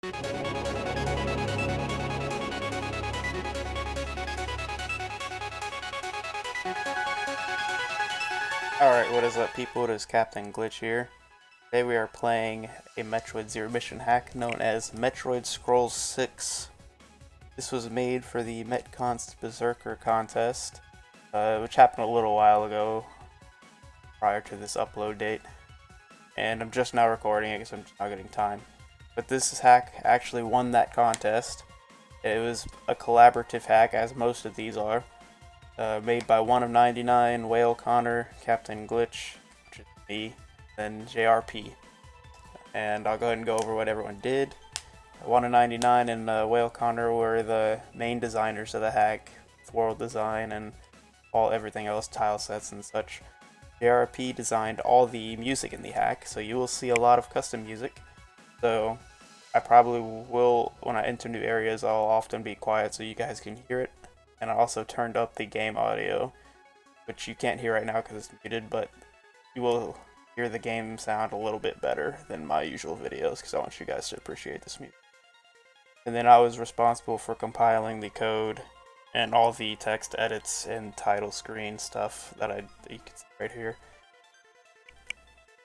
Alright, what is up people? It is CaptGlitch here. Today we are playing a Metroid Zero Mission hack known as Metroid Scrolls 6. This was made for the Metroid Construction Berserker contest, which happened a little while ago, prior to this upload date. And I'm just now recording it because I'm just not getting time. But this hack actually won that contest. It was a collaborative hack, as most of these are. Made by 1 of 99, WhaleConner, CaptGlitch, which is me, then JRP. And I'll go ahead and go over what everyone did. 1 of 99 and WhaleConner were the main designers of the hack, world design and everything else, tile sets and such. JRP designed all the music in the hack, so you will see a lot of custom music. So I probably will, when I enter new areas, I'll often be quiet so you guys can hear it. And I also turned up the game audio, which you can't hear right now because it's muted, but you will hear the game sound a little bit better than my usual videos because I want you guys to appreciate this music. And then I was responsible for compiling the code and all the text edits and title screen stuff that you can see right here.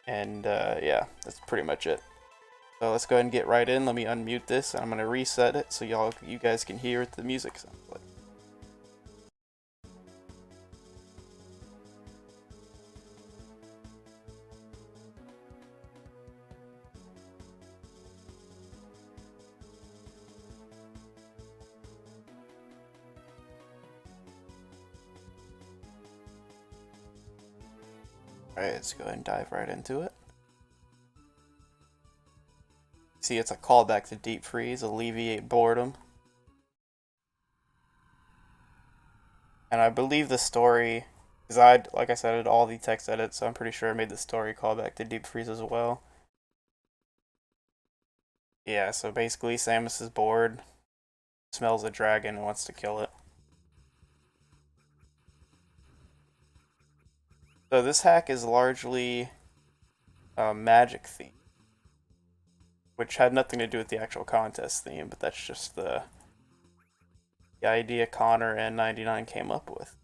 And yeah, that's pretty much it. So let's go ahead and get right in. Let me unmute this, and I'm going to reset it so you guys can hear what the music sounds like. Alright, let's go ahead and dive right into it. See, it's a callback to Deep Freeze, alleviate boredom. And I believe the story, because like I said, I did all the text edits, so I'm pretty sure I made the story callback to Deep Freeze as well. Yeah, so basically Samus is bored, smells a dragon, and wants to kill it. So this hack is largely magic theme, which had nothing to do with the actual contest theme, but that's just the idea Connor and 99 came up with.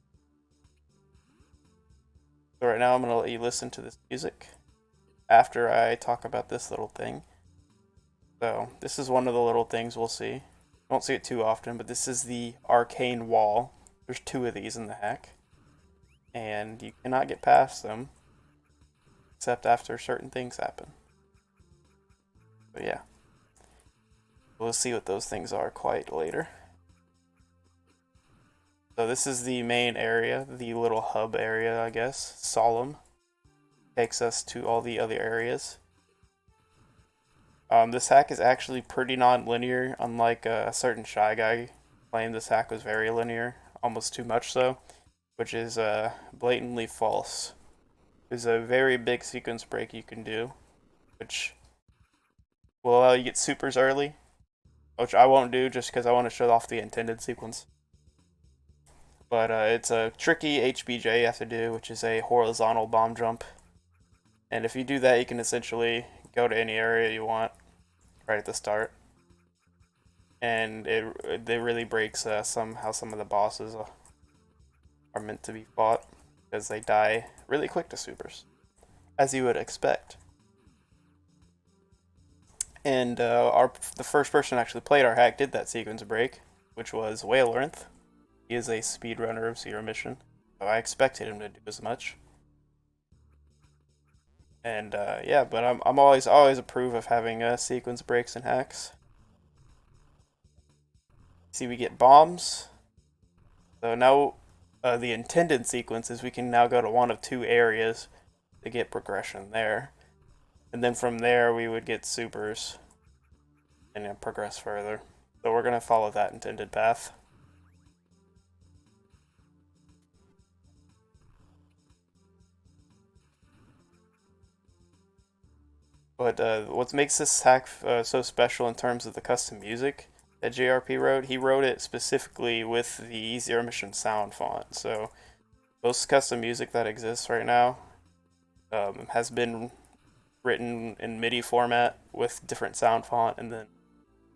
So right now I'm going to let you listen to this music after I talk about this little thing. So this is one of the little things we'll see. Won't see it too often, but this is the arcane wall. There's 2 of these in the hack. And you cannot get past them except after certain things happen. But yeah, we'll see what those things are quite later. So this is the main area, the little hub area, I guess. Solemn takes us to all the other areas. This hack is actually pretty non-linear, unlike a certain Shy Guy claimed this hack was very linear, almost too much so. Which is blatantly false. There's a very big sequence break you can do, which will allow you to get supers early, which I won't do just because I want to show off the intended sequence. But it's a tricky HBJ you have to do, which is a horizontal bomb jump. And if you do that, you can essentially go to any area you want right at the start. And it really breaks how some of the bosses are meant to be fought, because they die really quick to supers, as you would expect. And the first person who actually played our hack did that sequence break, which was WhaleConner. He is a speedrunner of Zero Mission, so I expected him to do as much. And yeah, but I'm always approve of having sequence breaks and hacks. See, we get bombs. So now the intended sequence is we can now go to one of 2 areas to get progression there. And then from there we would get supers and then progress further. So we're going to follow that intended path. But what makes this hack so special in terms of the custom music that JRP wrote, he wrote it specifically with the Zero Mission sound font. So most custom music that exists right now has been written in MIDI format with different sound font, and then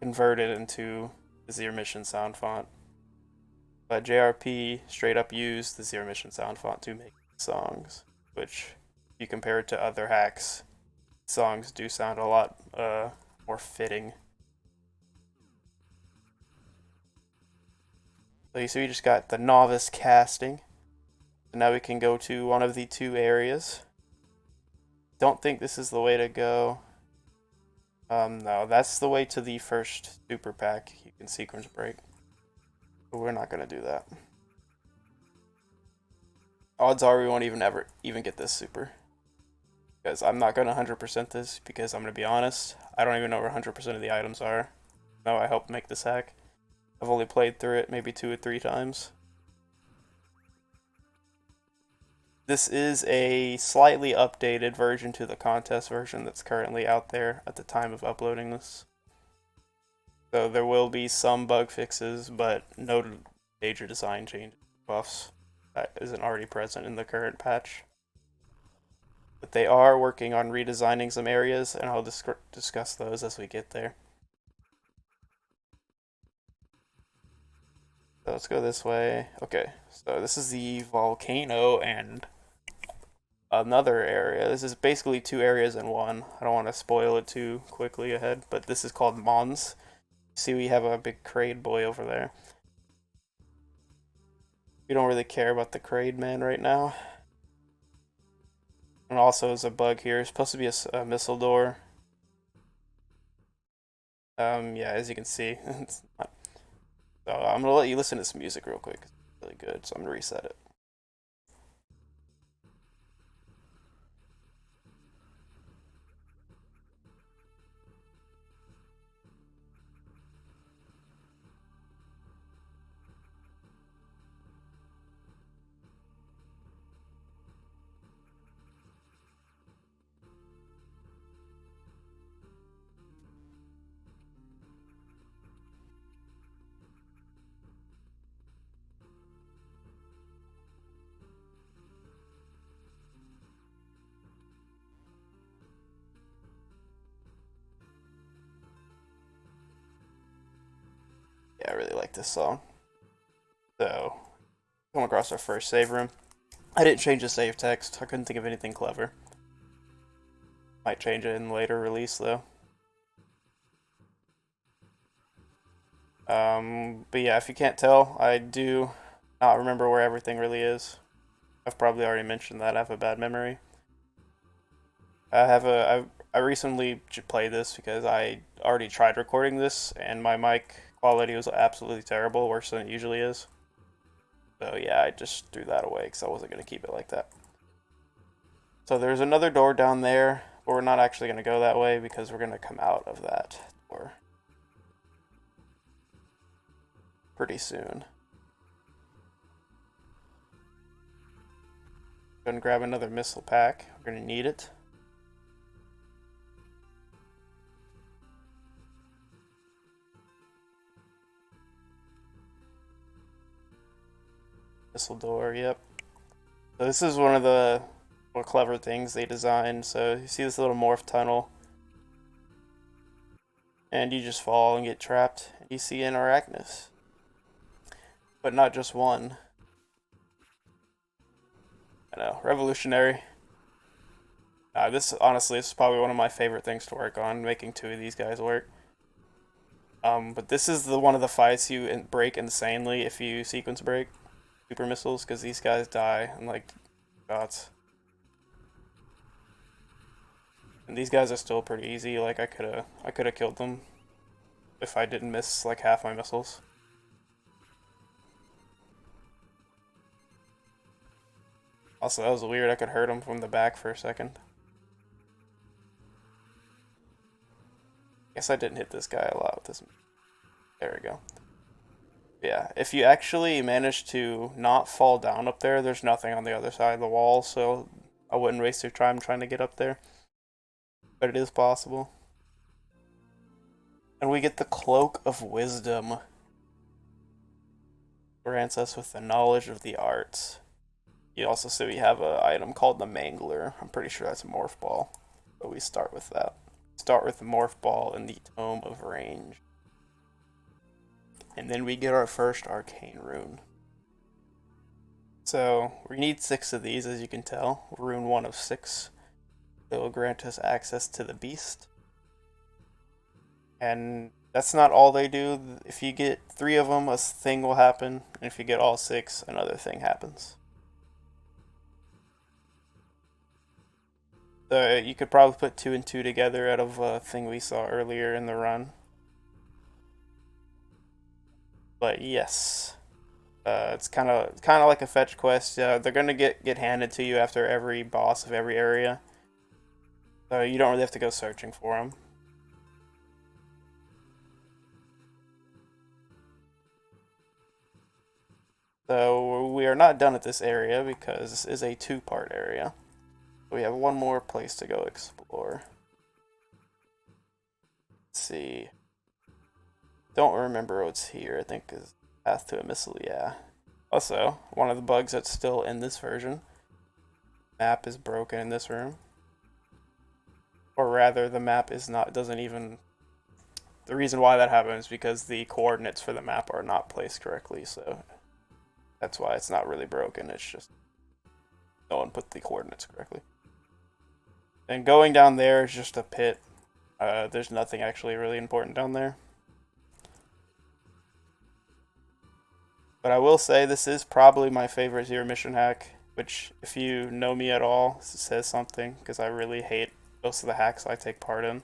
convert it into the Zero Mission sound font. But JRP straight up used the Zero Mission sound font to make songs, which, if you compare it to other hacks, songs do sound a lot more fitting. So you see we just got the novice casting. So now we can go to one of the two areas. Don't think this is the way to go. No, that's the way to the first super pack. You can sequence break. But we're not gonna do that. Odds are we won't even get this super. Because I'm not gonna 100% this, because I'm gonna be honest, I don't even know where 100% of the items are. No, I helped make this hack. I've only played through it maybe 2 or 3 times. This is a slightly updated version to the contest version that's currently out there at the time of uploading this. So there will be some bug fixes, but no major design changes, buffs that isn't already present in the current patch. But they are working on redesigning some areas, and I'll discuss those as we get there. So let's go this way. Okay, so this is the volcano and another area. This is basically 2 areas in one. I don't want to spoil it too quickly ahead, but this is called Mons. See, we have a big Kraid boy over there. We don't really care about the Kraid man right now. And also, there's a bug here. It's supposed to be a missile door. Yeah, as you can see, it's not. So I'm gonna let you listen to some music real quick. It's really good, so I'm gonna reset it. Yeah, I really like this song. So, come across our first save room. I didn't change the save text. I couldn't think of anything clever. Might change it in later release though. But yeah, if you can't tell, I do not remember where everything really is. I've probably already mentioned that I have a bad memory. I recently played this because I already tried recording this and my mic quality was absolutely terrible, worse than it usually is. So yeah, I just threw that away because I wasn't going to keep it like that. So there's another door down there, but we're not actually going to go that way because we're going to come out of that door pretty soon. Go and grab another missile pack. We're going to need it. Missile door, yep. So this is one of the more clever things they designed. So you see this little morph tunnel, and you just fall and get trapped. You see an Arachnus, but not just one. I know, revolutionary. This honestly, this is probably one of my favorite things to work on, making 2 of these guys work. But this is one of the fights you break insanely if you sequence break super missiles, because these guys die in like shots. And these guys are still pretty easy. Like I could have killed them if I didn't miss like half my missiles. Also, that was weird. I could hurt him from the back for a second. Guess I didn't hit this guy a lot with this. There we go. Yeah, if you actually manage to not fall down up there, there's nothing on the other side of the wall, so I wouldn't waste your time trying to get up there. But it is possible. And we get the Cloak of Wisdom. Grants us with the knowledge of the arts. You also see we have an item called the Mangler. I'm pretty sure that's a morph ball. But we start with that. Start with the morph ball and the Tome of Range. and then we get our first arcane rune. So we need 6 of these, as you can tell. Rune 1 of 6. It will grant us access to the beast. And that's not all they do. If you get 3 of them, a thing will happen. And if you get all 6, another thing happens. So you could probably put 2 and 2 together out of a thing we saw earlier in the run. But yes, it's kind of like a fetch quest. They're gonna get handed to you after every boss of every area, so you don't really have to go searching for them. So we are not done at this area because this is a 2-part area. We have one more place to go explore. Let's see. Don't remember what's here. I think is path to a missile. Yeah. Also, one of the bugs that's still in this version. Map is broken in this room. Or rather, the map is not. Doesn't even. The reason why that happens is because the coordinates for the map are not placed correctly. So that's why it's not really broken. It's just no one put the coordinates correctly. And going down there is just a pit. There's nothing actually really important down there. But I will say this is probably my favorite zero mission hack, which if you know me at all, says something, because I really hate most of the hacks I take part in.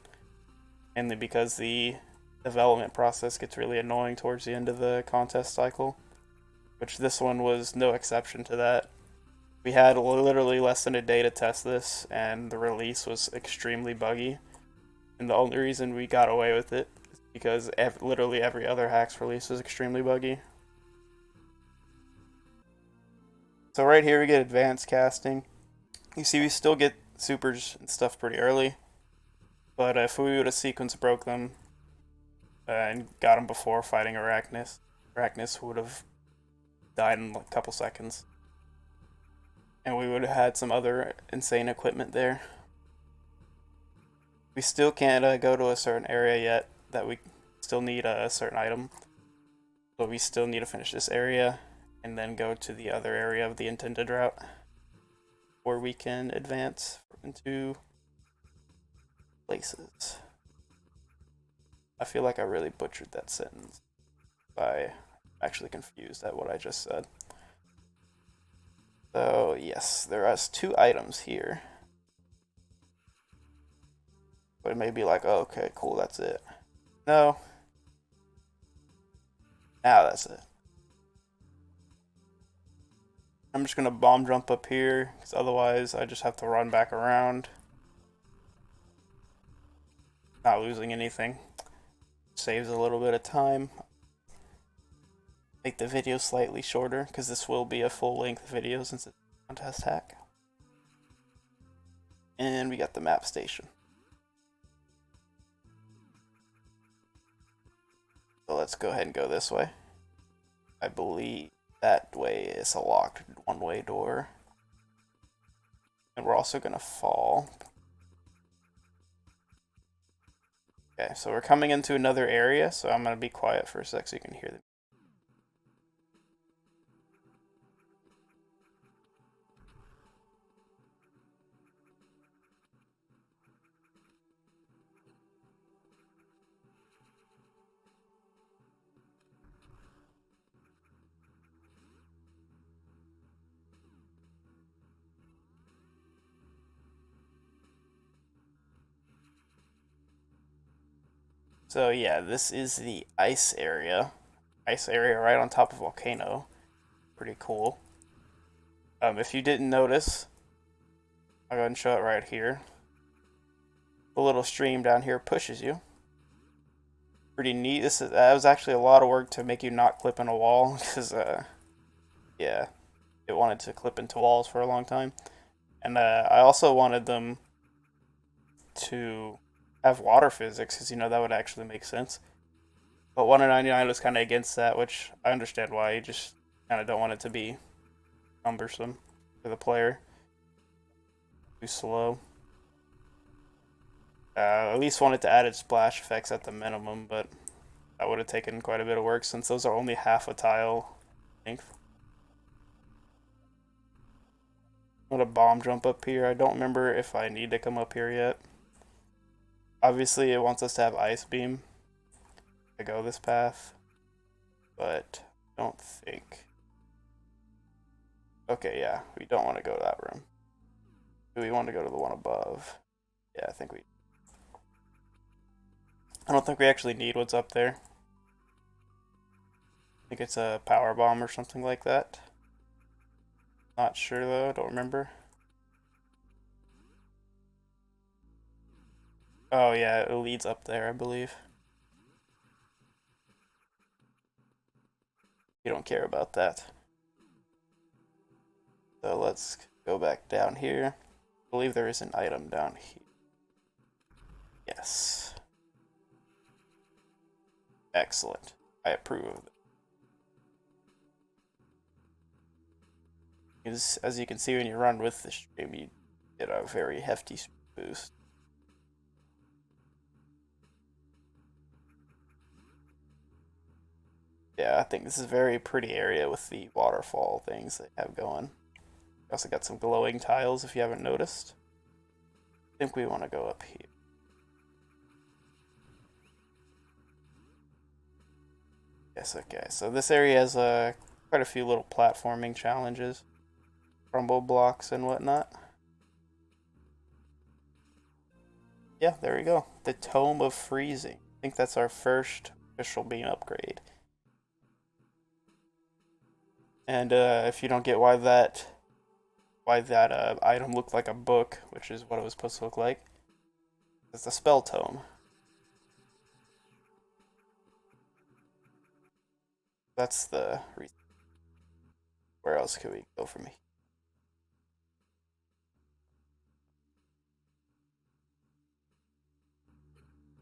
Mainly because the development process gets really annoying towards the end of the contest cycle, which this one was no exception to that. We had literally less than a day to test this, and the release was extremely buggy. And the only reason we got away with it is because literally every other hack's release was extremely buggy. So right here we get advanced casting. You see we still get supers and stuff pretty early. But if we would have sequence broke them and got them before fighting Arachnus would have died in like a couple seconds. And we would have had some other insane equipment there. We still can't go to a certain area yet, that we still need a certain item. But we still need to finish this area and then go to the other area of the intended route where we can advance into places. I feel like I really butchered that sentence. I'm actually confused at what I just said. So yes, there are 2 items here. But it may be like, oh, okay, cool, that's it. No. Now that's it. I'm just gonna bomb jump up here, because otherwise I just have to run back around. Not losing anything. Saves a little bit of time. Make the video slightly shorter, because this will be a full-length video since it's a contest hack. And we got the map station. So let's go ahead and go this way. I believe that way is a locked one-way door. And we're also gonna fall. Okay, so we're coming into another area, so I'm gonna be quiet for a sec so you can hear them. So yeah, this is the ice area. Ice area right on top of volcano. Pretty cool. If you didn't notice, I'll go ahead and show it right here. The little stream down here pushes you. Pretty neat. That was actually a lot of work to make you not clip in a wall, because yeah, it wanted to clip into walls for a long time. And I also wanted them to have water physics, because that would actually make sense. But 1.99 was kind of against that, which I understand why. You just kind of don't want it to be cumbersome for the player. Too slow. At least wanted to add splash effects at the minimum, but That would have taken quite a bit of work since those are only half a tile length. I'm gonna bomb jump up here. I don't remember if I need to come up here yet. Obviously, it wants us to have ice beam to go this path, but I don't think. Okay, yeah, we don't want to go to that room. Do we want to go to the one above? Yeah, I think we. I don't think we actually need what's up there. I think it's a power bomb or something like that. Not sure though, don't remember. Oh yeah, it leads up there, I believe. You don't care about that. So let's go back down here. I believe there is an item down here. Yes. Excellent. I approve of it. As you can see when you run with the stream, you get a very hefty boost. Yeah, I think this is a very pretty area with the waterfall things they have going. Also got some glowing tiles if you haven't noticed. I think we want to go up here. Yes, okay. So this area has quite a few little platforming challenges. Crumble blocks and whatnot. Yeah, there we go. The Tome of Freezing. I think that's our first official beam upgrade. And if you don't get why that item looked like a book, which is what it was supposed to look like, it's the spell tome. That's the reason. Where else could we go from here?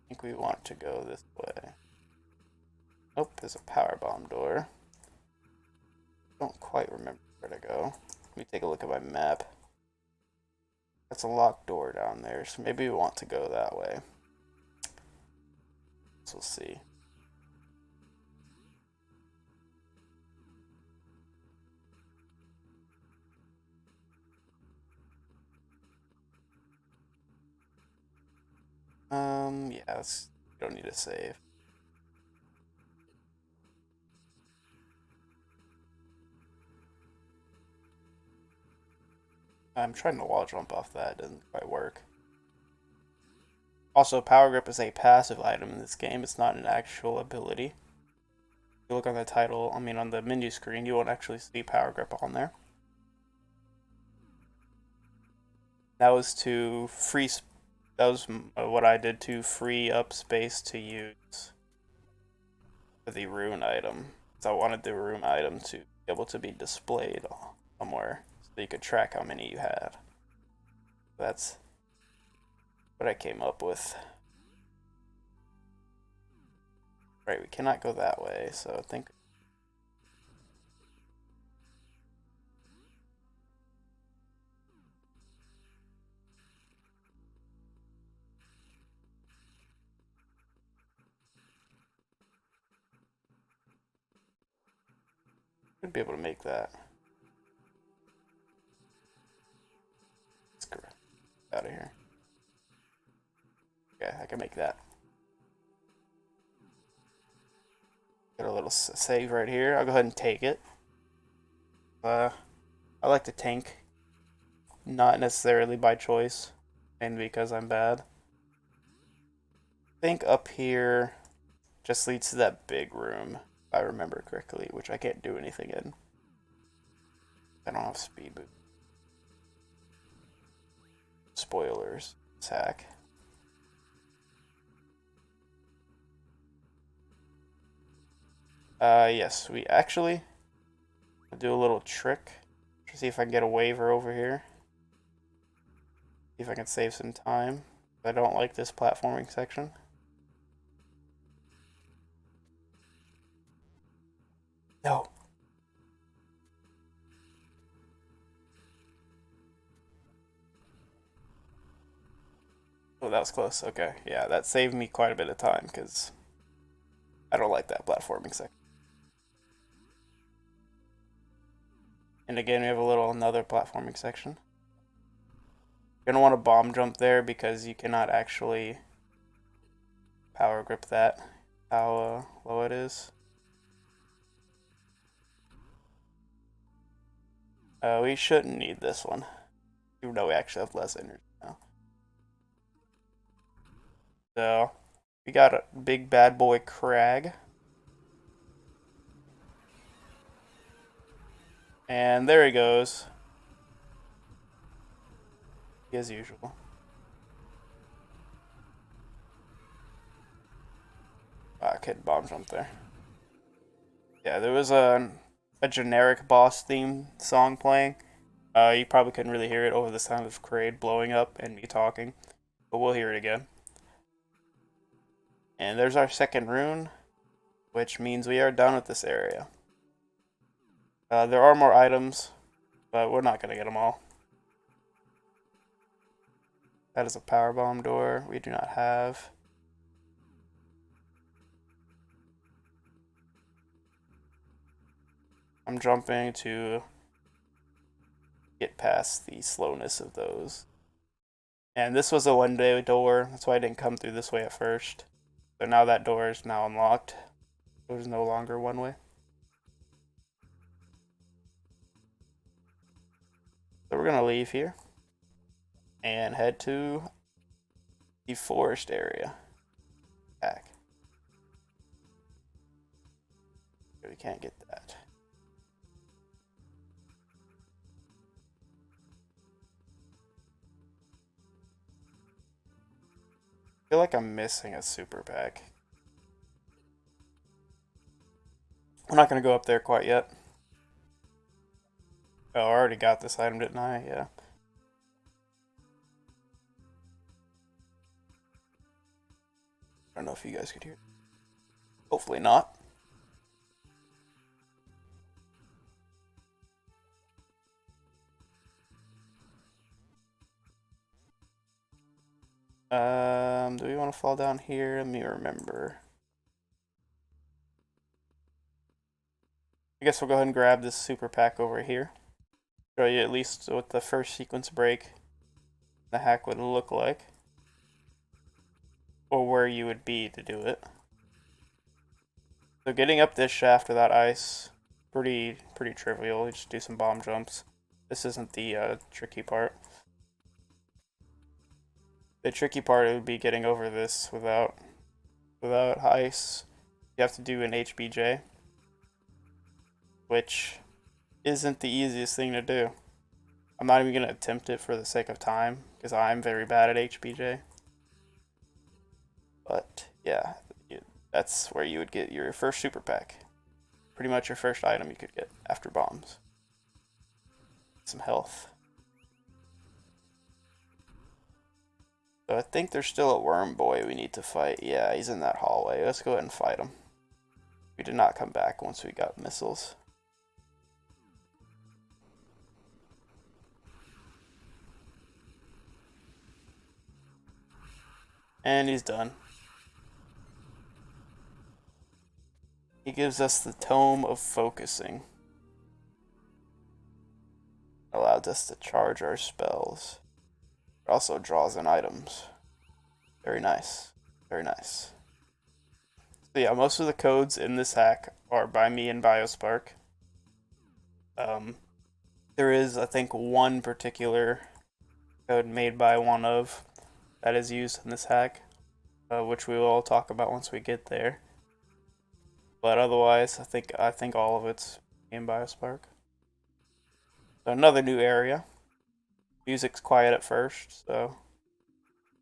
I think we want to go this way. Oh, there's a power bomb door. Don't quite remember where to go. Let me take a look at my map. That's a locked door down there, so maybe we want to go that way. So we'll see. Yeah, we don't need to save. I'm trying to wall jump off that, it doesn't quite work. Also, Power Grip is a passive item in this game, it's not an actual ability. If you look on the title, on the menu screen, you won't actually see Power Grip on there. That was to that was what I did to free up space to use for the rune item. So I wanted the rune item to be able to be displayed somewhere so you could track how many you had. That's what I came up with. Right, we cannot go that way, so I think we'd be able to make that. Let's go out of here. Okay, I can make that. Got a little save right here. I'll go ahead and take it. I like to tank. Not necessarily by choice, and because I'm bad. I think up here just leads to that big room, if I remember correctly, which I can't do anything in. I don't have speed boost. Spoilers. Attack. Yes, we actually do a little trick to see if I can get a waiver over here. See if I can save some time. I don't like this platforming section. No. Oh, that was close. Okay, yeah, that saved me quite a bit of time because I don't like that platforming section. And again, we have another platforming section. You're gonna want to bomb jump there because you cannot actually power grip that, how low it is. We shouldn't need this one, even though we actually have less energy now. So, we got a big bad boy crag. And there he goes. As usual. I couldn't bomb jump there. Yeah, there was a generic boss theme song playing. You probably couldn't really hear it over the sound of Kraid blowing up and me talking, but we'll hear it again. And there's our second rune, which means we are done with this area. There are more items, but we're not going to get them all. That is a power bomb door we do not have. I'm jumping to get past the slowness of those. And this was a one-way door, that's why I didn't come through this way at first. So now that door is now unlocked. It was no longer one way. So we're gonna leave here and head to the forest area. Back. We can't get that. I feel like I'm missing a super pack. I'm not gonna go up there quite yet. Oh, I already got this item, didn't I? Yeah. I don't know if you guys could hear. Hopefully not. Do we want to fall down here? Let me remember. I guess we'll go ahead and grab this super pack over here. Show you at least what the first sequence break the hack would look like. Or where you would be to do it. So getting up this shaft without ice, pretty trivial. You just do some bomb jumps. This isn't the tricky part. The tricky part would be getting over this without ice. You have to do an HBJ, which isn't the easiest thing to do. I'm not even going to attempt it for the sake of time, because I'm very bad at HBJ. But, yeah, that's where you would get your first super pack. Pretty much your first item you could get after bombs. Some health. So I think there's still a worm boy we need to fight. Yeah, he's in that hallway. Let's go ahead and fight him. We did not come back once we got missiles. And he's done. He gives us the Tome of Focusing. Allows us to charge our spells. It also draws in items. Very nice. Very nice. So yeah, most of the codes in this hack are by me and Biospark. There is, I think, one particular code made by one of that is used in this hack, which we will talk about once we get there. But otherwise, I think all of it's in Biospark. So another new area. Music's quiet at first, so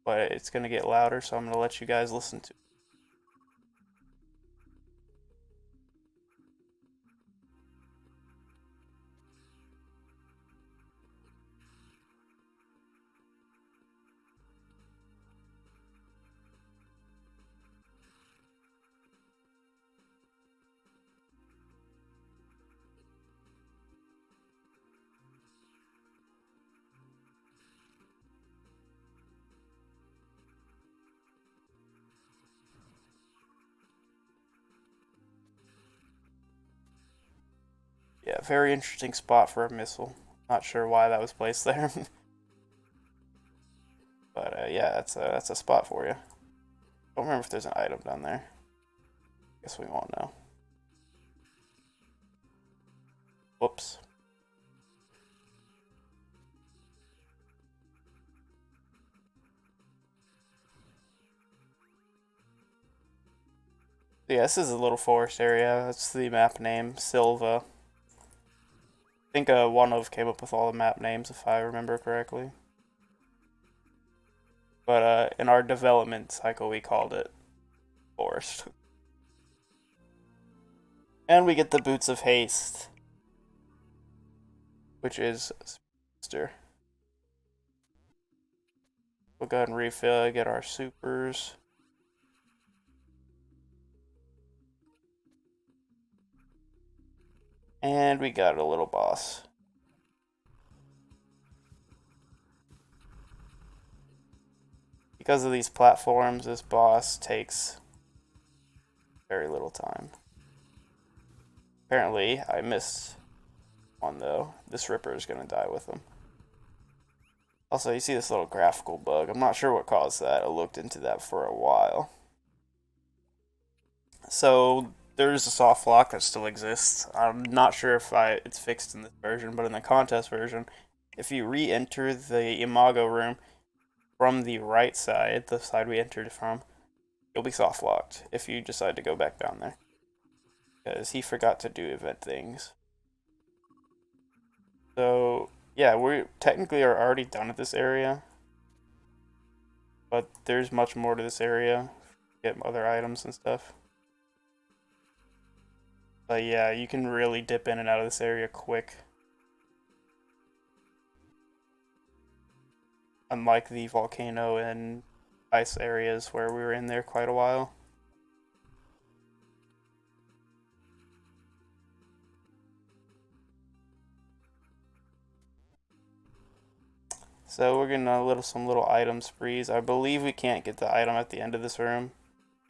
but it's gonna get louder, so I'm gonna let you guys listen to it. very interesting spot for a missile. Not sure why that was placed there. But yeah, that's a spot for you. Don't remember if there's an item down there. Guess we won't know. Whoops. Yeah, this is a little forest area. That's the map name, Silva. I think one of came up with all the map names, if I remember correctly. But in our development cycle, we called it Forest. And we get the Boots of Haste, which is Speedster. We'll go ahead and refill, get our supers. And we got a little boss. Because of these platforms, this boss takes very little time. Apparently, I missed one though. This Ripper is going to die with him. Also, you see this little graphical bug. I'm not sure what caused that. I looked into that for a while. So, there's a soft lock that still exists. I'm not sure if it's fixed in this version, but in the contest version, if you re-enter the Imago room from the right side, the side we entered from, you'll be soft locked if you decide to go back down there. Because he forgot to do event things. So, yeah, we technically are already done at this area. But there's much more to this area. Get other items and stuff. But yeah, you can really dip in and out of this area quick. Unlike the volcano and ice areas where we were in there quite a while. So we're gonna some little item sprees. I believe we can't get the item at the end of this room.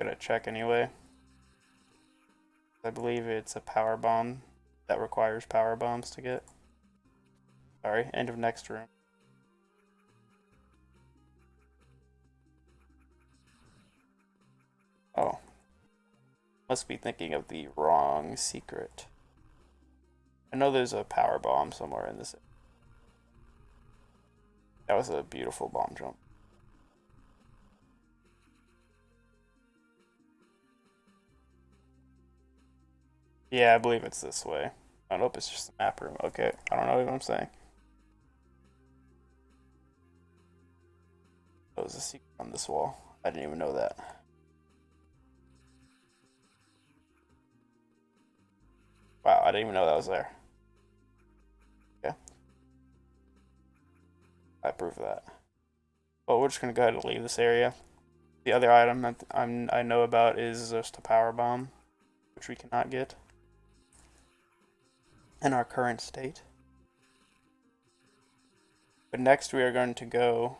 I'm gonna check anyway. I believe it's a power bomb that requires power bombs to get. Sorry, end of next room. Oh. Must be thinking of the wrong secret. I know there's a power bomb somewhere in this. That was a beautiful bomb jump. Yeah, I believe it's this way. I don't know if it's just the map room. Okay, I don't know what I'm saying. That was a secret on this wall. I didn't even know that. Wow, I didn't even know that was there. Okay. I approve of that. Well, we're just gonna go ahead and leave this area. The other item that I know about is just a power bomb, which we cannot get in our current state. But next we are going to go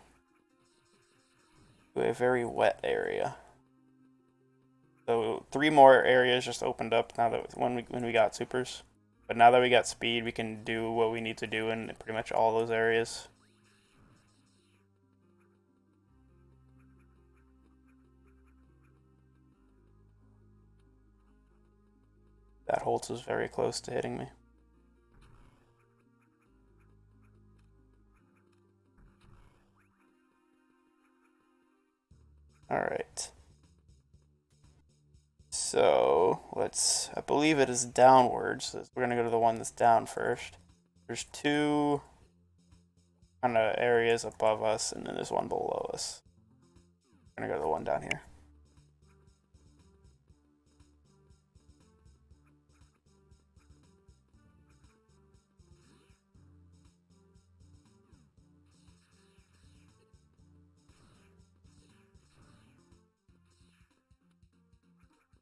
to a very wet area. So 3 more areas just opened up now that when we got supers. But now that we got speed, we can do what we need to do in pretty much all those areas. That Holtz is very close to hitting me. Alright. So, I believe it is downwards. So we're going to go to the one that's down first. There's 2 kind of areas above us, and then there's one below us. We're going to go to the one down here.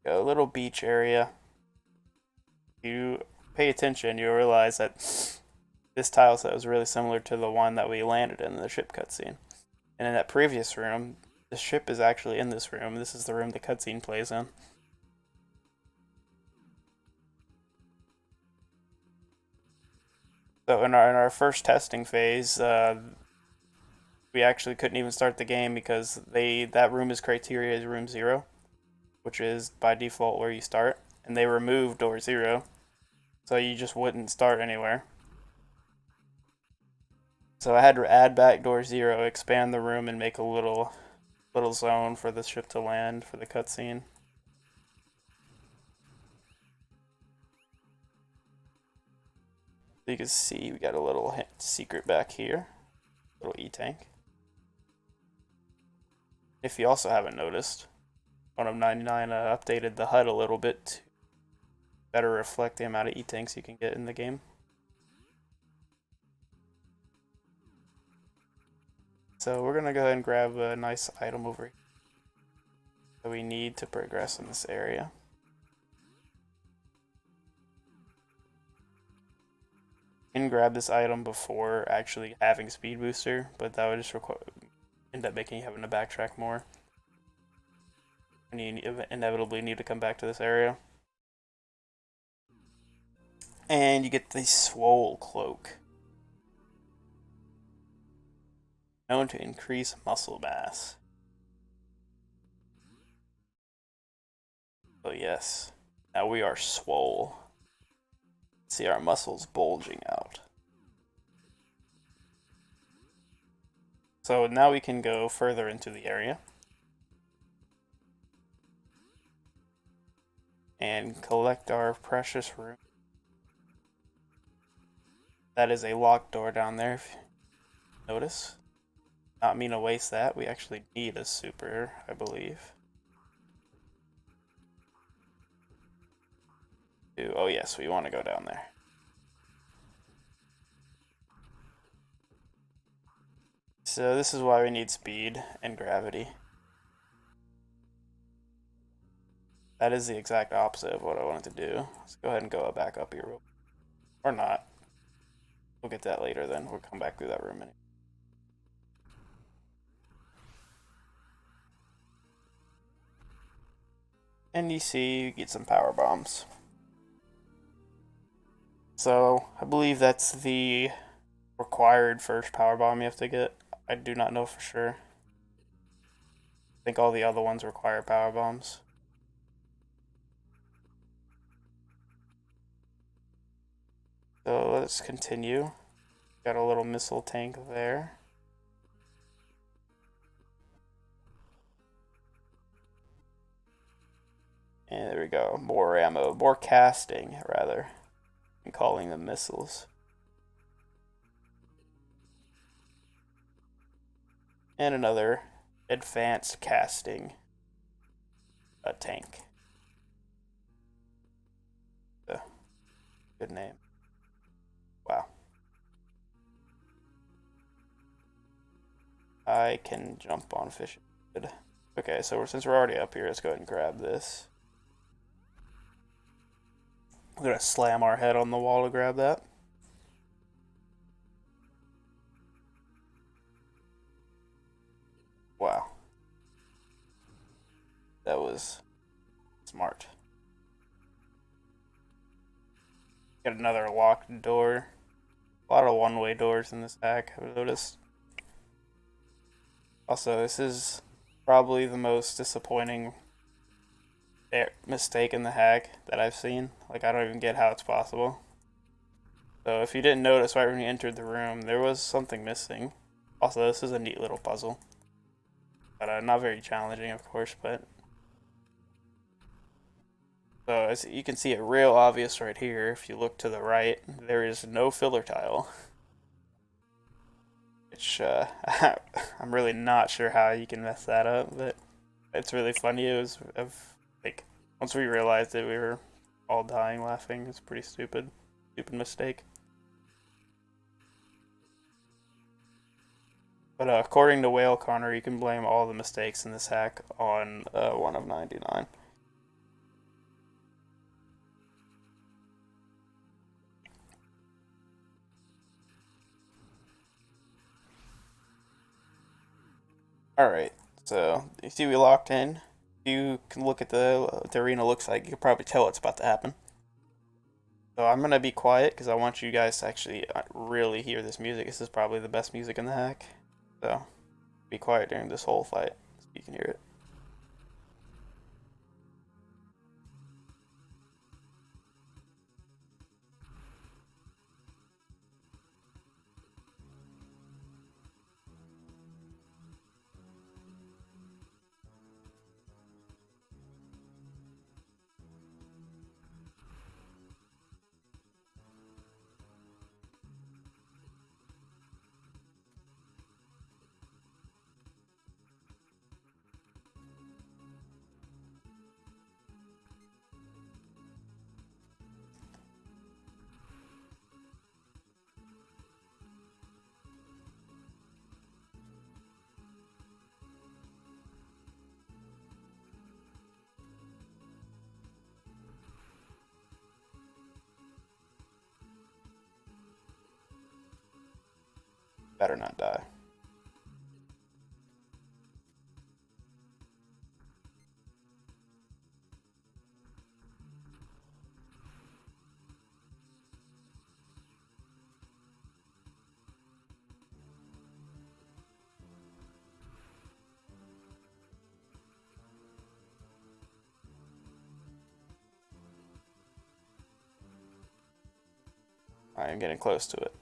A little beach area. If you pay attention, you'll realize that this tile set was really similar to the one that we landed in the ship cutscene. And in that previous room, the ship is actually in this room. This is the room the cutscene plays in. So in our first testing phase, we actually couldn't even start the game because that room is criteria is room 0, which is by default where you start, and they removed door 0, so you just wouldn't start anywhere. So I had to add back door 0, expand the room, and make a little zone for the ship to land for the cutscene. So you can see we got a little secret back here, little E-tank. If you also haven't noticed, 1 of 99 updated the HUD a little bit to better reflect the amount of E-tanks you can get in the game. So we're gonna go ahead and grab a nice item over here that we need to progress in this area. You can grab this item before actually having speed booster, but that would just end up making you having to backtrack more. And you inevitably need to come back to this area. And you get the Swole Cloak, known to increase muscle mass. So yes, now we are swole. See our muscles bulging out. So now we can go further into the area and collect our precious rune. That is a locked door down there, if you notice. Not mean to waste that, we actually need a super, I believe. Oh yes, we want to go down there. So this is why we need speed and gravity. That is the exact opposite of what I wanted to do. Let's go ahead and go back up here. Or not. We'll get that later then. We'll come back through that room anyway. And you see, you get some power bombs. So, I believe that's the required first power bomb you have to get. I do not know for sure. I think all the other ones require power bombs. So let's continue. Got a little missile tank there. And there we go. More ammo. More casting, rather. I'm calling them missiles. And another advanced casting tank. Good name. Wow. I can jump on fish. Okay, so since we're already up here, let's go ahead and grab this. We're gonna slam our head on the wall to grab that. Wow. That was smart. Got another locked door. A lot of one-way doors in this hack, I've noticed. Also, this is probably the most disappointing mistake in the hack that I've seen. Like, I don't even get how it's possible. So if you didn't notice right when you entered the room, there was something missing. Also, this is a neat little puzzle. But not very challenging, of course, but... So as you can see it real obvious right here, if you look to the right, there is no filler tile. Which, I'm really not sure how you can mess that up, but it's really funny. It was, like, once we realized it, we were all dying laughing. It's pretty stupid. Stupid mistake. But according to WhaleConner, you can blame all the mistakes in this hack on 1 of 99. Alright, so you see we locked in. You can look at what the arena looks like. You can probably tell what's about to happen. So I'm gonna be quiet because I want you guys to actually really hear this music. This is probably the best music in the hack. So be quiet during this whole fight so you can hear it. Better not die. I am getting close to it.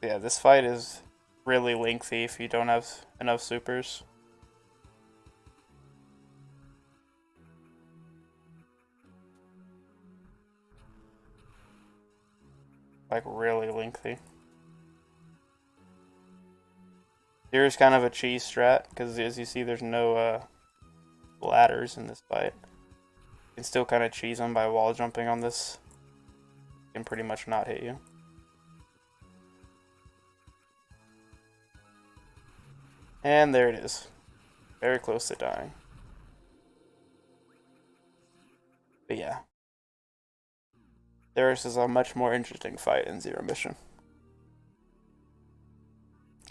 Yeah, this fight is really lengthy if you don't have enough supers. Like, really lengthy. Here's kind of a cheese strat, because as you see, there's no ladders in this fight. You can still kind of cheese them by wall jumping on this. It can pretty much not hit you. And there it is. Very close to dying. But yeah. This is a much more interesting fight in Zero Mission.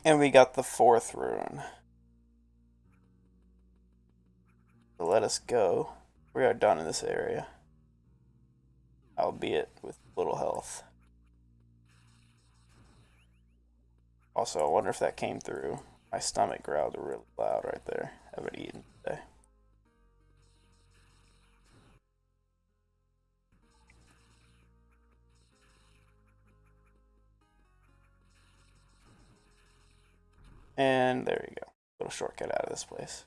And we got the 4th rune. So let us go. We are done in this area. Albeit with little health. Also, I wonder if that came through. My stomach growled really loud right there. I haven't eaten today. And there you go. Little shortcut out of this place.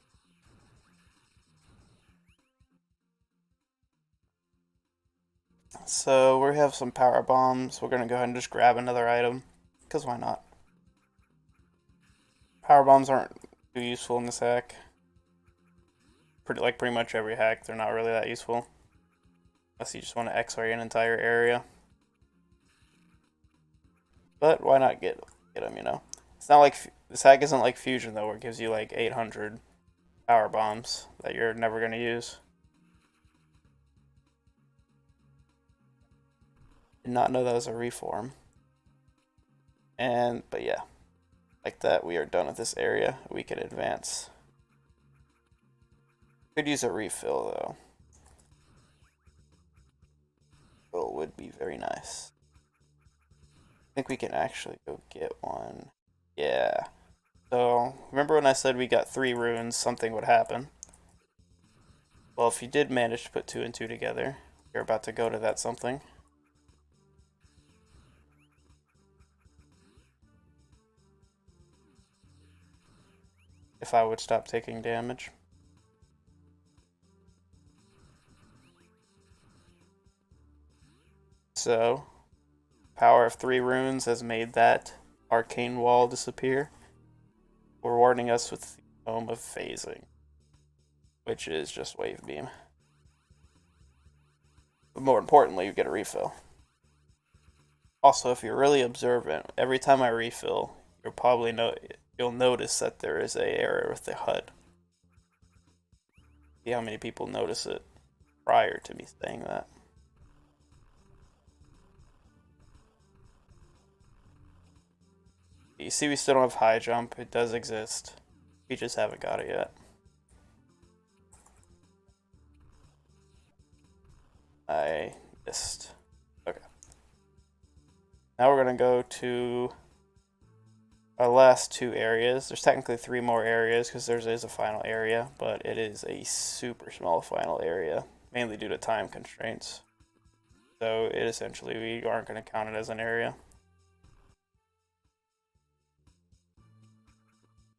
So we have some power bombs. We're gonna go ahead and just grab another item, because why not? Power bombs aren't too useful in this hack. Pretty much every hack, they're not really that useful. Unless you just want to X-ray an entire area. But why not get them, you know? It's not like this hack isn't like Fusion though, where it gives you like 800 power bombs that you're never gonna use. Did not know that was a reform. But yeah, like that, we are done with this area. We can advance. Could use a refill though. Refill would be very nice. I think we can actually go get one. Yeah. So, remember when I said we got 3 runes, something would happen? Well, if you did manage to put 2 and 2 together, you're about to go to that something. If I would stop taking damage. So, power of 3 runes has made that arcane wall disappear, rewarding us with the Tome of Phasing, which is just Wave Beam. But more importantly, you get a refill. Also, if you're really observant, every time I refill, you'll notice that there is a error with the HUD. See how many people notice it prior to me saying that. You see we still don't have high jump. It does exist. We just haven't got it yet. I missed. Okay. Now we're gonna go to our last two areas. There's technically 3 more areas because there is a final area, but it is a super small final area, mainly due to time constraints. So it essentially, we aren't going to count it as an area.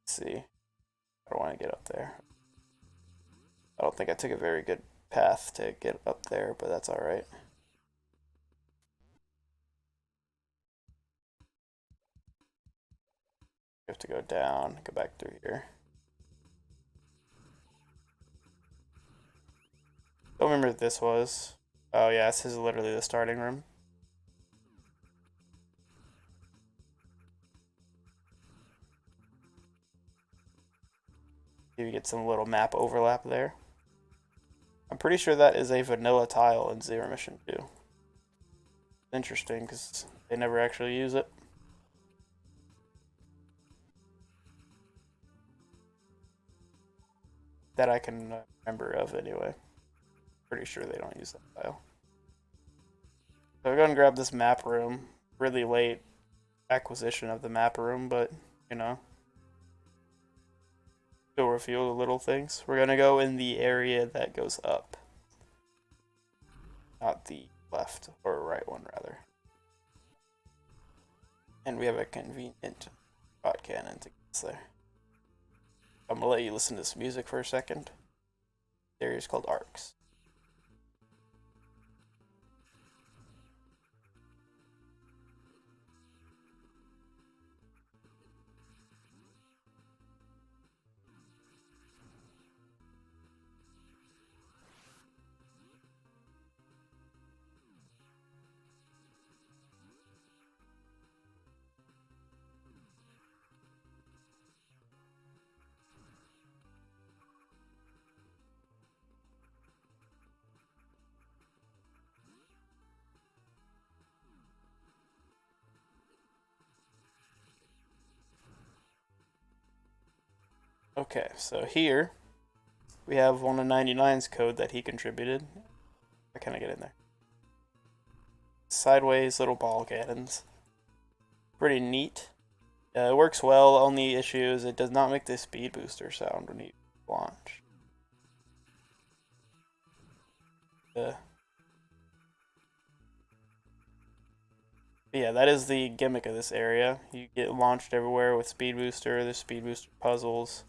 Let's see. I don't want to get up there. I don't think I took a very good path to get up there, but that's alright. You have to go down, go back through here. Don't remember what this was. Oh yeah, this is literally the starting room. You get some little map overlap there. I'm pretty sure that is a vanilla tile in Zero Mission 2. Interesting, because they never actually use it. That I can remember of anyway. Pretty sure they don't use that tile. So we're going to grab this map room. Really late acquisition of the map room, but, you know. Still reveal the little things. We're going to go in the area that goes up. Not the left, or right one, rather. And we have a convenient shot cannon to get us there. I'm going to let you listen to this music for a second. The area is called Arcs. Okay, so here we have one of 99's code that he contributed. How can I get in there? Sideways little ball cannons. Pretty neat. It works well. Only issue is it does not make the speed booster sound when you launch. Yeah, that is the gimmick of this area. You get launched everywhere with speed booster. There's speed booster puzzles.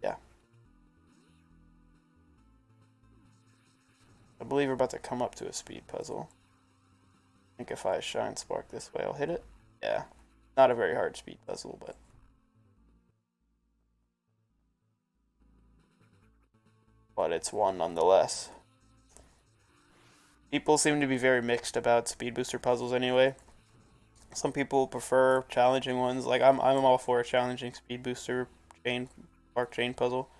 Yeah. I believe we're about to come up to a speed puzzle. I think if I shine spark this way, I'll hit it. Yeah. Not a very hard speed puzzle, but it's one nonetheless. People seem to be very mixed about speed booster puzzles anyway. Some people prefer challenging ones. Like I'm all for a challenging speed booster chain spark chain puzzle.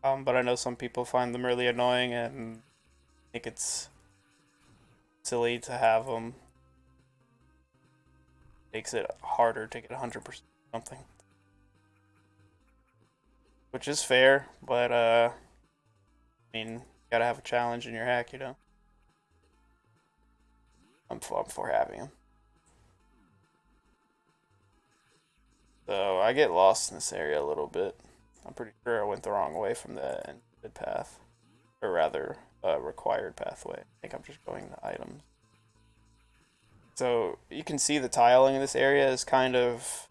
But I know some people find them really annoying and think it's silly to have them. Makes it harder to get 100% something. Which is fair, but I mean, you gotta have a challenge in your hack, you know? I'm for having them. So I get lost in this area a little bit. I'm pretty sure I went the wrong way from the intended path. Or rather, required pathway. I think I'm just going to items. So you can see the tiling in this area is kind of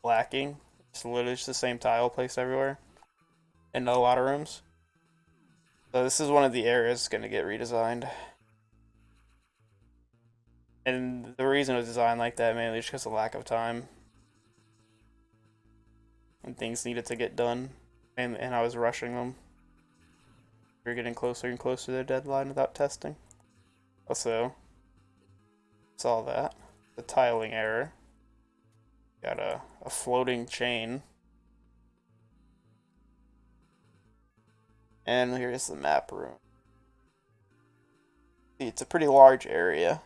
lacking. It's literally just the same tile placed everywhere. In a lot of rooms. So this is one of the areas that's going to get redesigned. And the reason it was designed like that mainly is because of lack of time. And things needed to get done. And I was rushing them. We were getting closer and closer to their deadline without testing. Also, saw that. The tiling error. Got a floating chain. And here's the map room. See, it's a pretty large area.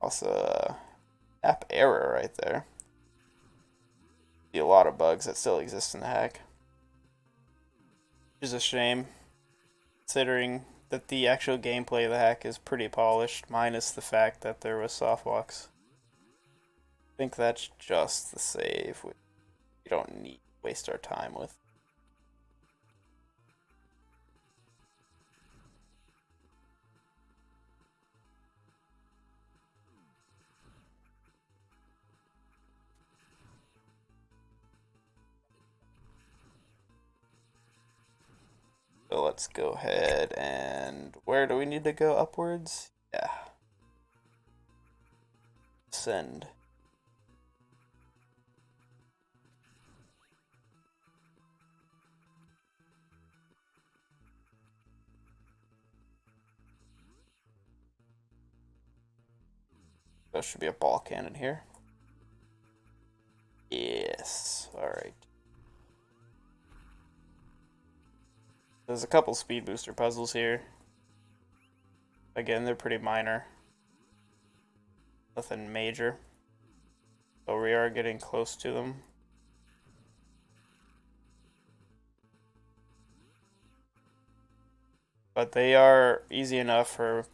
Also, App error right there. Be a lot of bugs that still exist in the hack. Which is a shame, considering that the actual gameplay of the hack is pretty polished, minus the fact that there was softwalks. I think that's just the save. We don't need to waste our time with. So let's go ahead and where do we need to go? Upwards? Yeah. Send. There should be a ball cannon here. Yes. Alright. There's a couple speed booster puzzles here. Again, they're pretty minor. Nothing major. So we are getting close to them. But they are easy enough for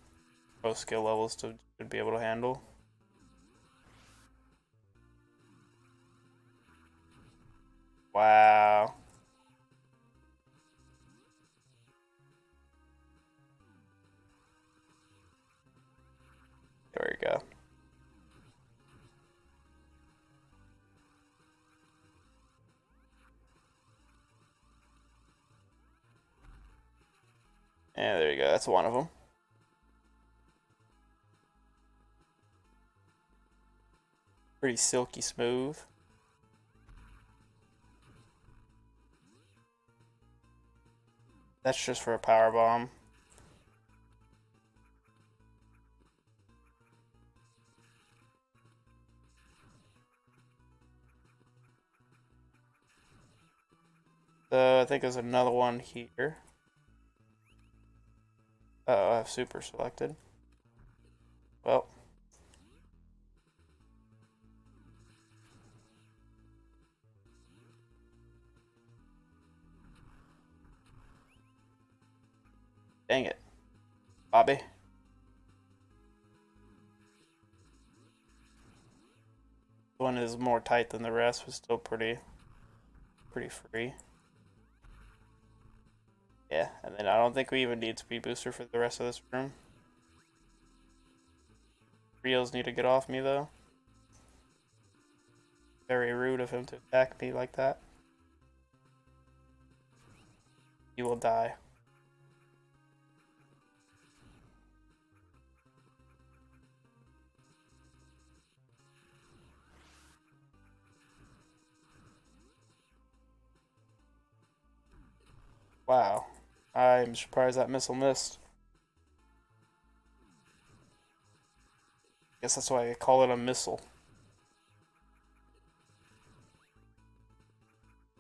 most skill levels to be able to handle. Wow. There we go. Yeah, there you go. That's one of them. Pretty silky smooth. That's just for a power bomb. I think there's another one here. Uh-oh, I have super selected. Well. Dang it. Bobby. One is more tight than the rest, but still pretty free. Yeah, and then I don't think we even need speed booster for the rest of this room. Reels need to get off me though. Very rude of him to attack me like that. You will die. Wow. I'm surprised that missile missed. Guess that's why I call it a missile.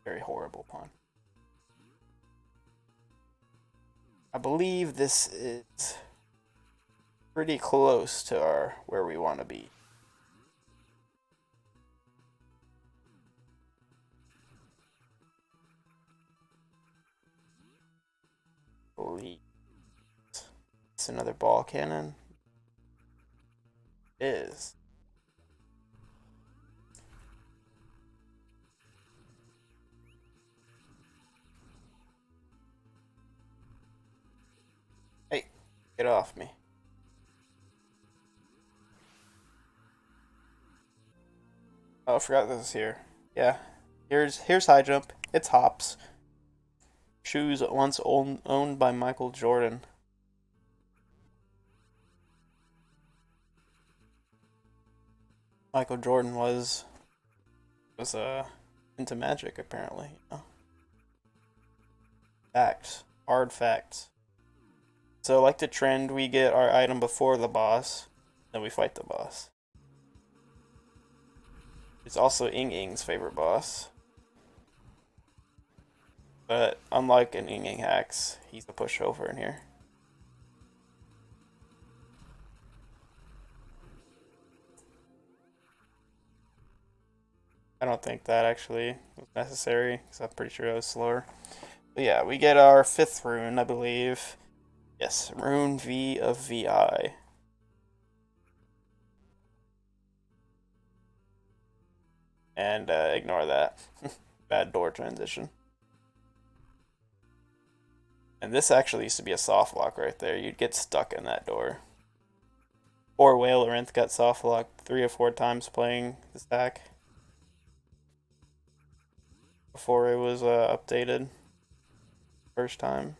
Very horrible pun. I believe this is pretty close to where we want to be. It's another ball cannon. It is. Hey, get off me. Oh, I forgot this is here. Yeah. Here's high jump. It's hops. Shoes once owned by Michael Jordan. Michael Jordan was into magic apparently. You know? Facts, hard facts. So like the trend, we get our item before the boss, then we fight the boss. It's also Ing Ing's favorite boss. But unlike in Ing Ing hacks, he's a pushover in here. I don't think that actually was necessary, because I'm pretty sure it was slower. But yeah, we get our 5th rune, I believe. Yes, rune V of VI. And ignore that. Bad door transition. And this actually used to be a soft lock right there. You'd get stuck in that door. Poor WhaleConner got soft locked 3 or 4 times playing this hack before it was updated first time.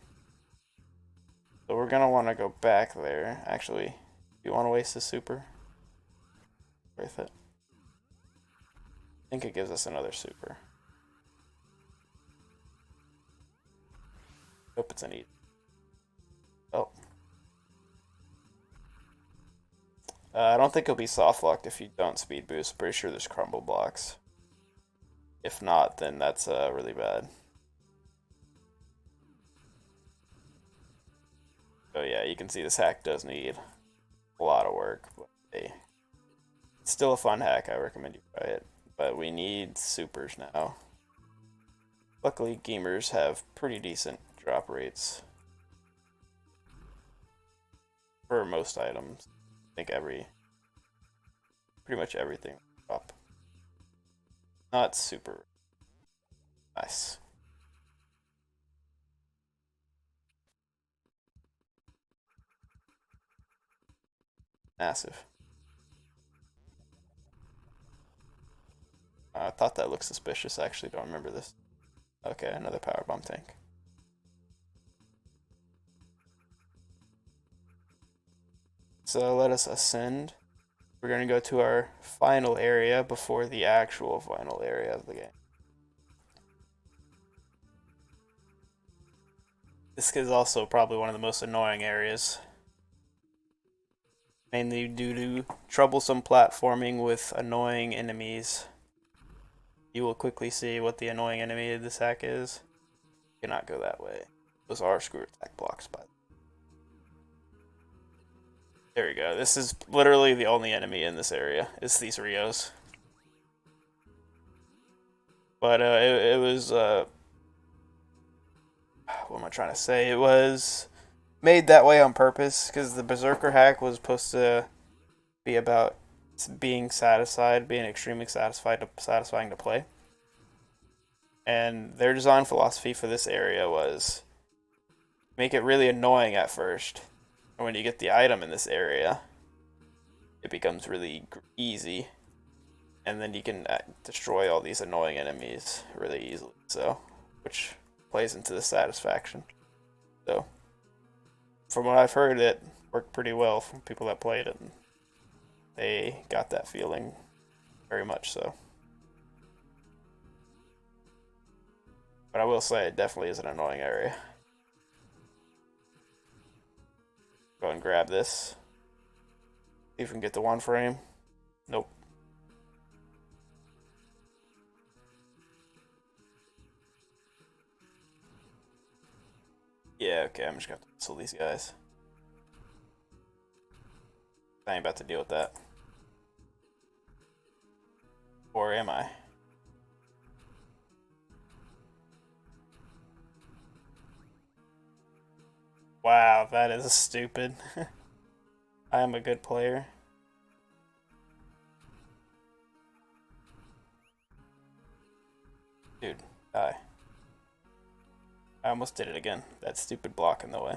So we're gonna want to go back there. Actually, do you want to waste the super? Worth it. I think it gives us another super. Hope it's an eat. Oh. I don't think it'll be soft locked if you don't speed boost. Pretty sure there's crumble blocks. If not, then that's really bad. So yeah, you can see this hack does need a lot of work, but hey, it's still a fun hack. I recommend you try it. But we need supers now. Luckily, gamers have pretty decent drop rates for most items. I think pretty much everything up. Not super nice. Massive. I thought that looked suspicious. I actually don't remember this. Okay, another power bomb tank. So let us ascend. We're going to go to our final area before the actual final area of the game. This is also probably one of the most annoying areas. Mainly due to troublesome platforming with annoying enemies. You will quickly see what the annoying enemy of this hack is. You cannot go that way. Those are screw attack blocks, by the way. There we go. This is literally the only enemy in this area. It's these Rios. But it was what am I trying to say? It was made that way on purpose because the Berserker hack was supposed to be about being satisfied, being extremely satisfying to play. And their design philosophy for this area was make it really annoying at first. And when you get the item in this area, it becomes really easy. And then you can destroy all these annoying enemies really easily. So, which plays into the satisfaction. So, from what I've heard, it worked pretty well from people that played it. They got that feeling very much so. But I will say it definitely is an annoying area. Go and grab this. See if we can get the 1 frame. Nope. Yeah, okay, I'm just gonna whistle these guys. I ain't about to deal with that. Or am I? Wow, that is stupid. I am a good player. Dude, die. I almost did it again. That stupid block in the way.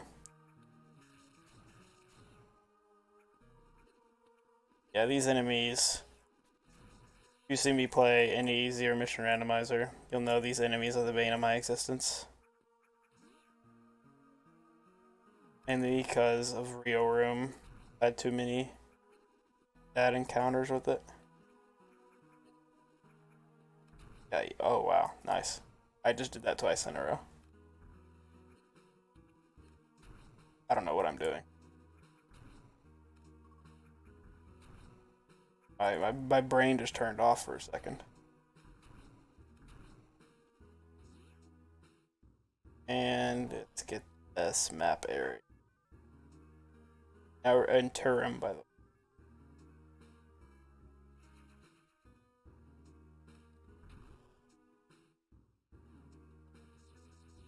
Yeah, these enemies. If you see me play any zero mission randomizer, you'll know these enemies are the bane of my existence. Mainly because of Rio Room. I had too many bad encounters with it. Yeah, oh wow, nice. I just did that twice in a row. I don't know what I'm doing. My brain just turned off for a second. And let's get this map area. Now we're in Turum, by the way.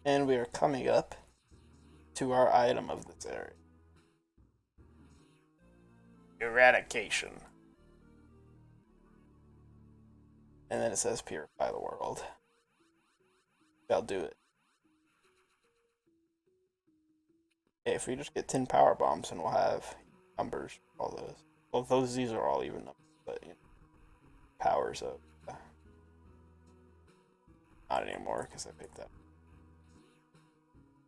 And we are coming up to our item of this area. Eradication. And then it says purify the world. I'll do it. Okay, if we just get 10 power bombs, and we'll have numbers for all those. Well, these are all even numbers, but you know, powers of not anymore because I picked that.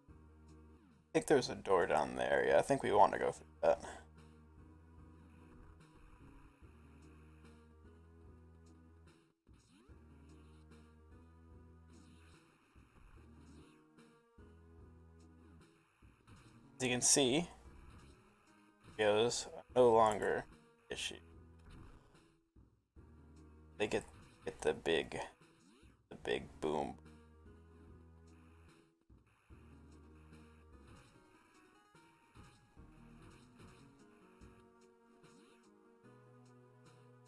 I think there's a door down there. Yeah, I think we want to go through that. As you can see, videos are no longer issue. They get the big boom.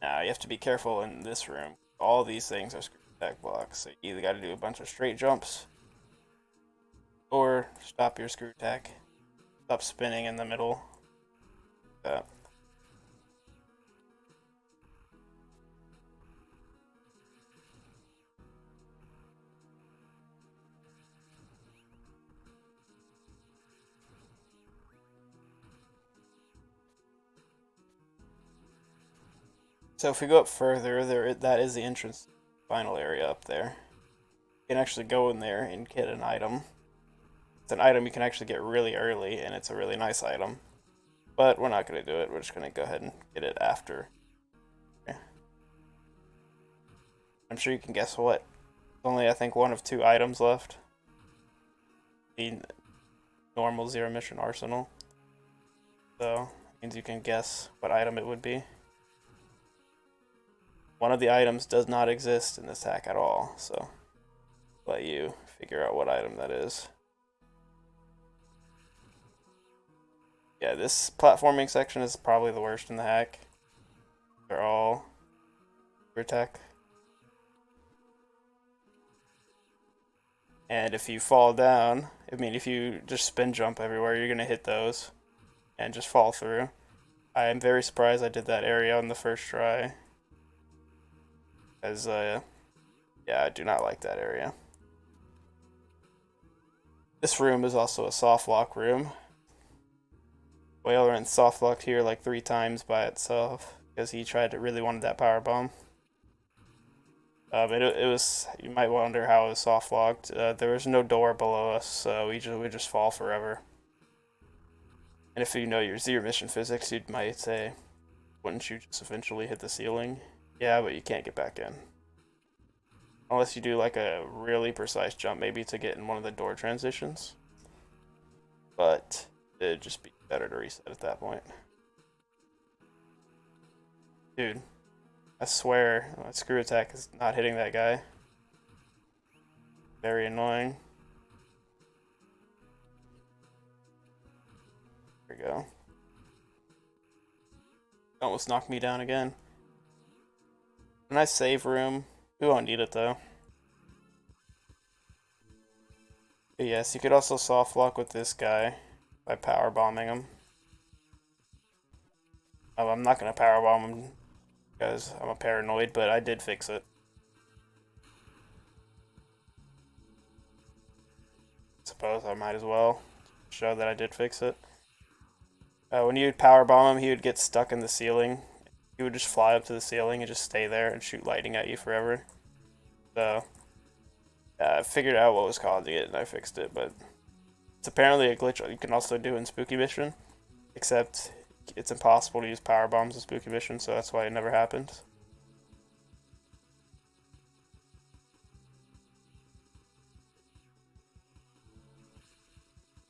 Now you have to be careful in this room. All these things are screw attack blocks, so you either got to do a bunch of straight jumps or stop your screw attack. Stop spinning in the middle. So if we go up further, that is the entrance final area up there. You can actually go in there and get an item. It's an item you can actually get really early, and it's a really nice item. But we're not going to do it. We're just going to go ahead and get it after. Okay. I'm sure you can guess what. There's only, I think, one of 2 items left. The normal zero mission arsenal. So, it means you can guess what item it would be. One of the items does not exist in this hack at all, so I'll let you figure out what item that is. Yeah, this platforming section is probably the worst in the hack. They're all attack. And if you fall down, if you just spin jump everywhere, you're gonna hit those and just fall through. I am very surprised I did that area on the first try. As yeah, I do not like that area. This room is also a soft lock room. WhaleConner soft locked here like 3 times by itself because he really wanted that power bomb. It was, you might wonder how it was soft locked. There was no door below us, so we just fall forever. And if you know your zero mission physics, you might say, wouldn't you just eventually hit the ceiling? Yeah, but you can't get back in. Unless you do like a really precise jump, maybe to get in one of the door transitions. But it'd just be better to reset at that point. Dude, I swear, my screw attack is not hitting that guy. Very annoying. There we go. Almost knocked me down again. A nice save room. We won't need it though. But yes, you could also soft lock with this guy by power bombing him. I'm not gonna power bomb him because I'm a paranoid, but I did fix it. Suppose I might as well show that I did fix it. When you would power bomb him, he would get stuck in the ceiling. He would just fly up to the ceiling and just stay there and shoot lightning at you forever. So, I figured out what was causing it and I fixed it, but it's apparently a glitch you can also do in Spooky Mission, except it's impossible to use power bombs in Spooky Mission, so that's why it never happened.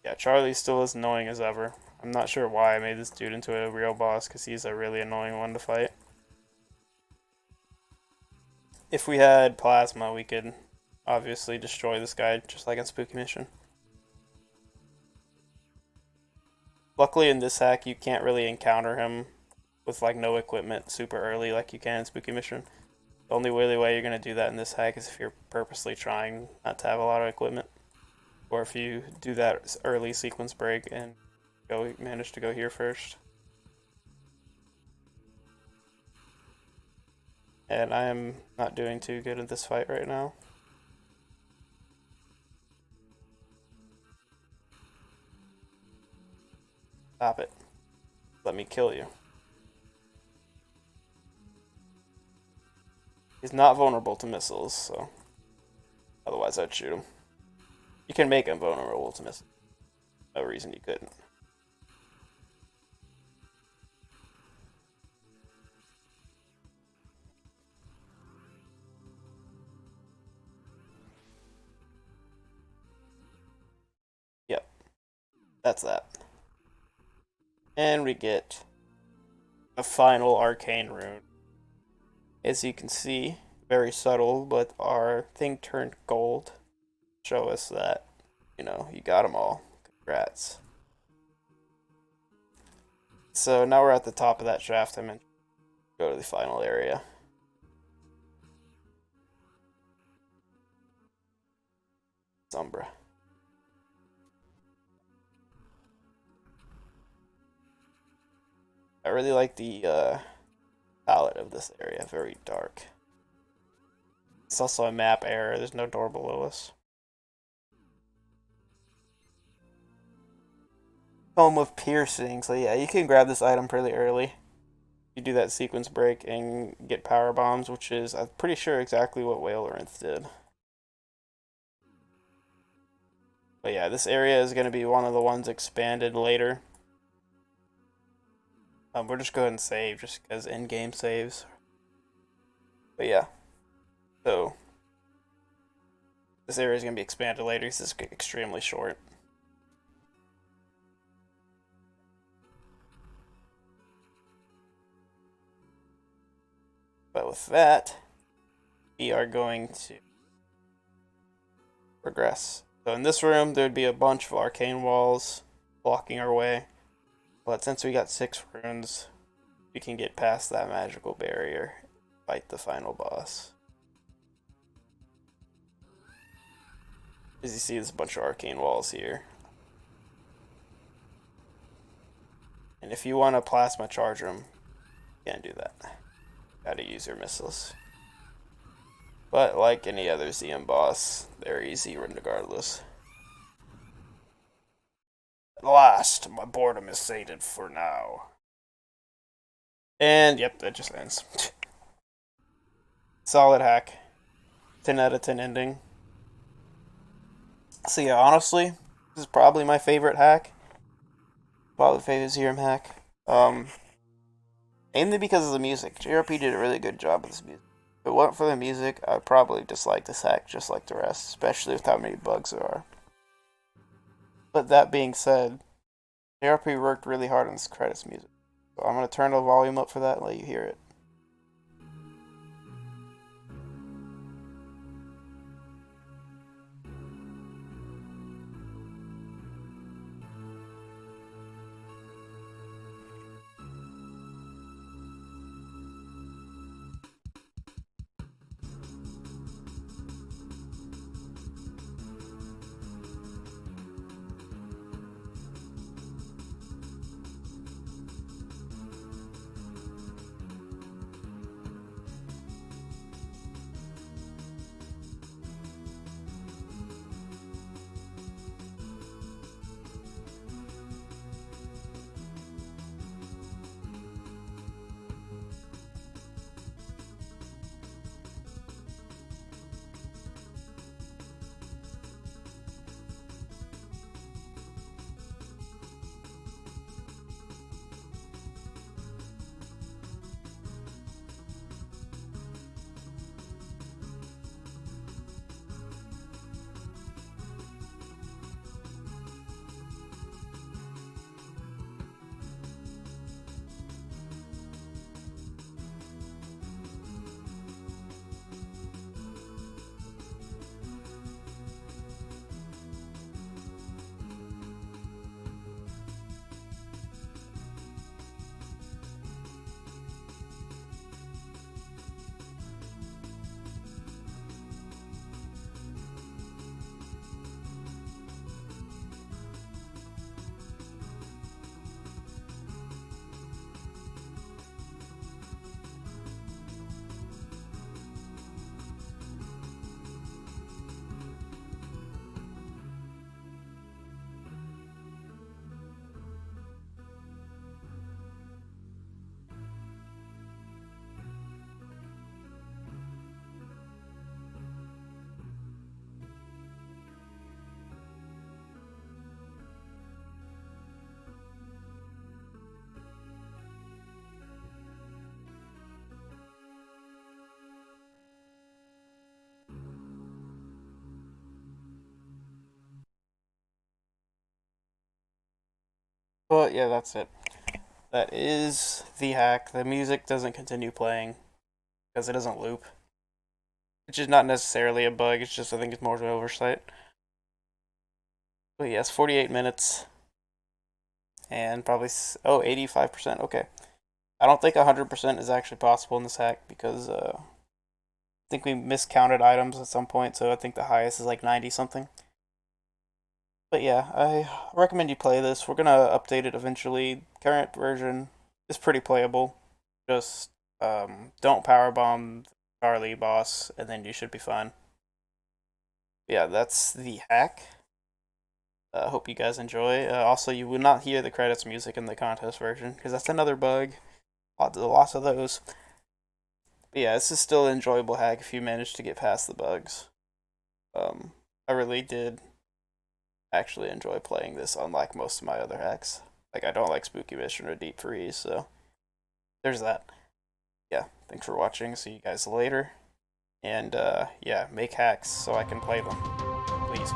Yeah, Charlie still as annoying as ever. I'm not sure why I made this dude into a real boss, because he's a really annoying one to fight. If we had plasma, we could obviously destroy this guy, just like in Spooky Mission. Luckily in this hack, you can't really encounter him with like no equipment super early like you can in Spooky Mission. The only really way you're going to do that in this hack is if you're purposely trying not to have a lot of equipment. or if you do that early sequence break and manage to go here first. And I am not doing too good in this fight right now. Stop it. Let me kill you. He's not vulnerable to missiles, so otherwise I'd shoot him. You can make him vulnerable to missiles. No reason you couldn't. Yep. That's that. And we get a final arcane rune. As you can see, very subtle, but our thing turned gold. Show us that, you know, you got them all. Congrats. So now we're at the top of that shaft. I mentioned. Go to the final area. Sombra. I really like the palette of this area, very dark. It's also a map error, there's no door below us. Home of Piercing, so yeah, you can grab this item pretty early. You do that sequence break and get power bombs, which is, I'm pretty sure, exactly what WhaleConner did. But yeah, this area is going to be one of the ones expanded later. We're just going to save, just because in-game saves. But yeah, so this area is going to be expanded later. This is extremely short. But with that, we are going to progress. So in this room, there'd be a bunch of arcane walls blocking our way. But since we got 6 runes, we can get past that magical barrier and fight the final boss. As you see, there's a bunch of arcane walls here. And if you want to plasma charge them, you can't do that. Gotta use your missiles. But like any other ZM boss, they're easy regardless. At last, my boredom is sated for now. And yep, that just ends. Solid hack. 10 out of 10 ending. So yeah, honestly, this is probably my favorite hack. Probably favorite ZM hack. Mainly because of the music. JRP did a really good job with this music. If it weren't for the music, I'd probably dislike this hack just like the rest, especially with how many bugs there are. But that being said, JRP worked really hard on this credits music. So I'm going to turn the volume up for that and let you hear it. But yeah, that's it. That is the hack. The music doesn't continue playing because it doesn't loop, which is not necessarily a bug. It's just I think it's more of an oversight. But yes, 48 minutes and probably 85%. Okay, I don't think 100% is actually possible in this hack because I think we miscounted items at some point, so I think the highest is like 90 something. But yeah, I recommend you play this. We're gonna update it eventually. Current version is pretty playable. Just don't powerbomb the Charlie boss, and then you should be fine. Yeah, that's the hack. Hope you guys enjoy. Also, you will not hear the credits music in the contest version because that's another bug. Lots of those. But yeah, this is still an enjoyable hack if you manage to get past the bugs. I really did actually enjoy playing this, unlike most of my other hacks. Like, I don't like Spooky Mission or Deep Freeze, so there's that. Yeah, thanks for watching. See you guys later. And yeah, make hacks so I can play them. Please.